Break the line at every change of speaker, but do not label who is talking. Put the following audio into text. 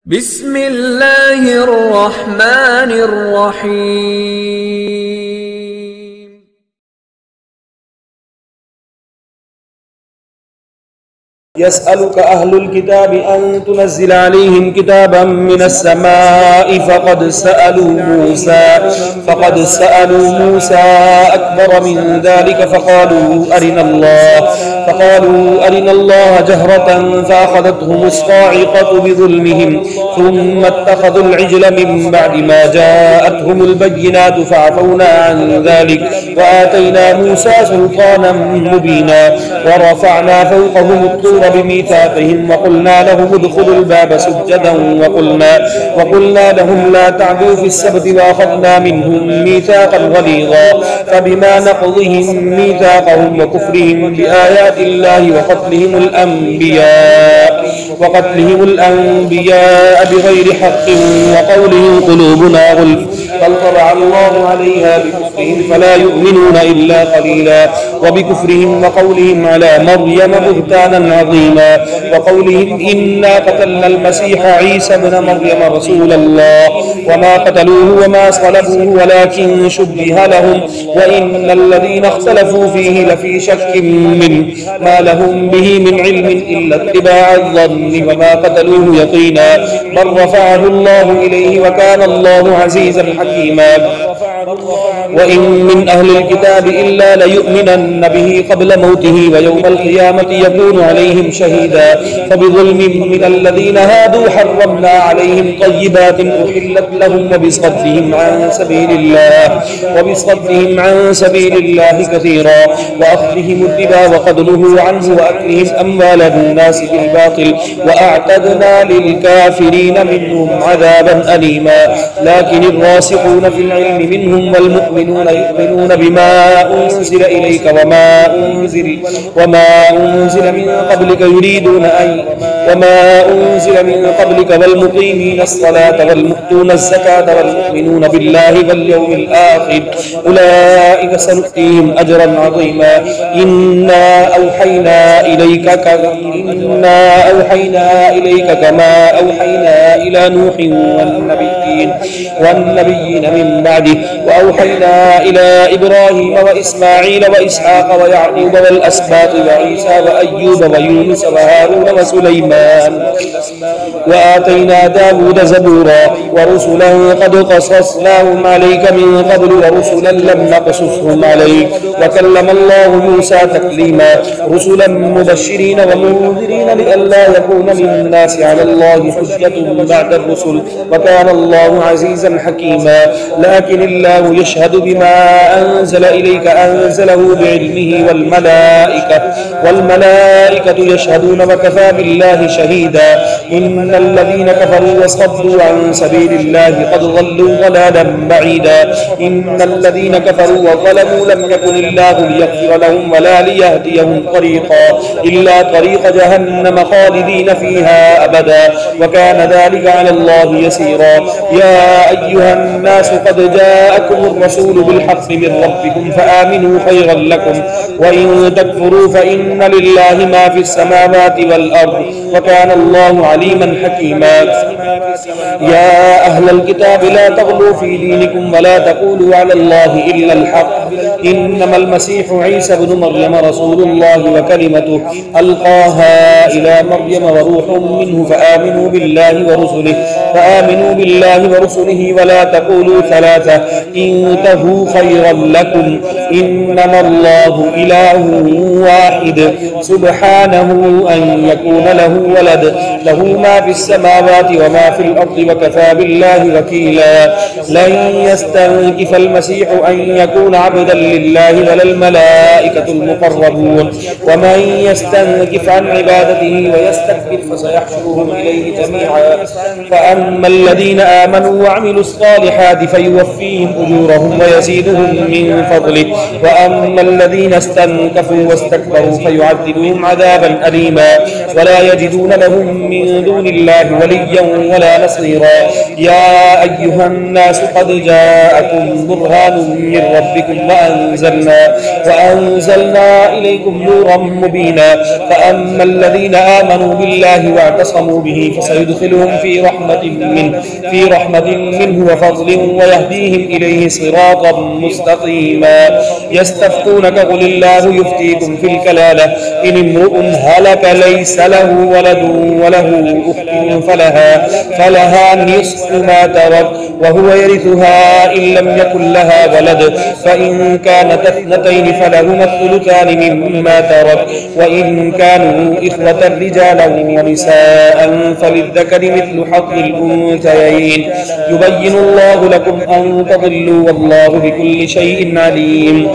بسم الله الرحمن الرحيم.
يسألك أهل الكتاب أن تنزل عليهم كتابا من السماء فقد سألوا موسى أكبر من ذلك فقالوا أرنا الله جهرة فأخذتهم الصاعقة بظلمهم ثم اتخذوا العجل من بعد ما جاءتهم البينات فعفونا عن ذلك وآتينا موسى سلطانا مبينا ورفعنا فوقهم الطور بميثاقهم وقلنا لهم ادخلوا الباب سجدا وقلنا لهم لا تعدوا في السبت وأخذنا منهم ميثاقا غليظا فبما نقضهم ميثاقهم وكفرهم بآيات الله وقتلهم الأنبياء بغير حق وقولهم قلوبنا غلف بل طبع الله عليها بكفرهم فلا يؤمنون إلا قليلا وبكفرهم وقولهم على مريم بهتانا عظيما وقولهم إنا قتلنا المسيح عيسى ابن مريم رسول الله وما قتلوه وما صلبوه ولكن شبه لهم وإن الذين اختلفوا فيه لفي شك منه ما لهم به من علم إلا اتباع الظن وما قتلوه يقينا بل رفعه الله إليه وكان الله عزيزا حكيما وإن من أهل الكتاب إلا ليؤمنن به قبل موته ويوم القيامة يكون عليهم شهيدا فبظلم من الذين هادوا حرمنا عليهم طيبات أحلت لهم وبصدهم عن سبيل الله كثيرا وأخذهم الربا وقد نهوا عنه وأكلهم أموال الناس بالباطل وأعتدنا للكافرين منهم عذابا أليما لكن الراسخون في العلم منهم والمؤمنون يؤمنون بما أنزل إليك وما أنزل من قبلك والمقيمين الصلاة والمؤتون الزكاة والمؤمنون بالله واليوم الآخر أولئك سنؤتيهم أجرا عظيما إنا أوحينا إليك كما أوحينا إلى نوح والنبيين من بعده وأوحينا إلى إبراهيم وإسماعيل وإسحاق ويعقوب والأسباط وعيسى وأيوب ويونس وهارون وسليمان وآتينا داود زبورا ورسلا قد قصصناهم عليك من قبل ورسلا لم نقصصهم عليك وكلم الله موسى تكليما رسلا مبشرين ومنذرين لئلا يكون للناس على الله حجة بعد الرسل وكان الله عزيزا حكيما لكن الله يشهد بما أنزل إليك أنزله بعلمه والملائكة يشهدون وكفى بالله شهيدا إن الذين كفروا وصدوا عن سبيل الله قد ضلوا ضلالا بعيدا إن الذين كفروا وظلموا لم يكن الله ليغفر لهم ولا ليهديهم طريقا إلا طريق جهنم خالدين فيها أبدا وكان ذلك على الله يسيرا يا أيها الناس قد جاءكم الرسول بالحق من ربكم فآمنوا خيرا لكم وإن تكفروا فإن لله ما في السماوات والأرض وكان الله عليما حكيما يا أهل الكتاب لا تغلوا في دينكم ولا تقولوا على الله إلا الحق إنما المسيح عيسى ابن مريم رسول الله وكلمته ألقاها إلى مريم وروح منه فآمنوا بالله ورسله ولا تقولوا ثلاثة انتهوا خيرا لكم إنما الله إله واحد سبحانه أن يكون له ولد له ما في السماوات وما في الأرض وكفى بالله وكيلا لن يستنكف المسيح أن يكون عبدا لله ولا الملائكة المقربون ومن يستنكف عن عبادته ويستكبر فسيحشرهم إليه جميعا فأما الذين آمنوا وعملوا الصالحات فيوفيهم أجورهم ويزيدهم من فضله. وأما الذين استنكفوا واستكبروا فيعذبهم عذابا أليما ولا يجدون لهم من دون الله وليا ولا نصيرا. يا أيها الناس قد جاءكم برهان من ربكم وأنزلنا إليكم نورا مبينا. فأما الذين آمنوا بالله واعتصموا به فسيدخلهم في رحمة منه وفضل ويهديهم إليه صراطا مستقيما. يستفتونك قل الله يفتيكم في الكلالة إن امرؤ هلك ليس له ولد وله أخت فلها نصف ما ترك وهو يرثها إن لم يكن لها ولد فإن كانت اثنتين فلهما الثلثان مما ترك وإن كانوا إخوة رجالا ونساء فللذكر مثل حظ الأنثيين. يبين الله لكم أن تضلوا والله بكل شيء عليم.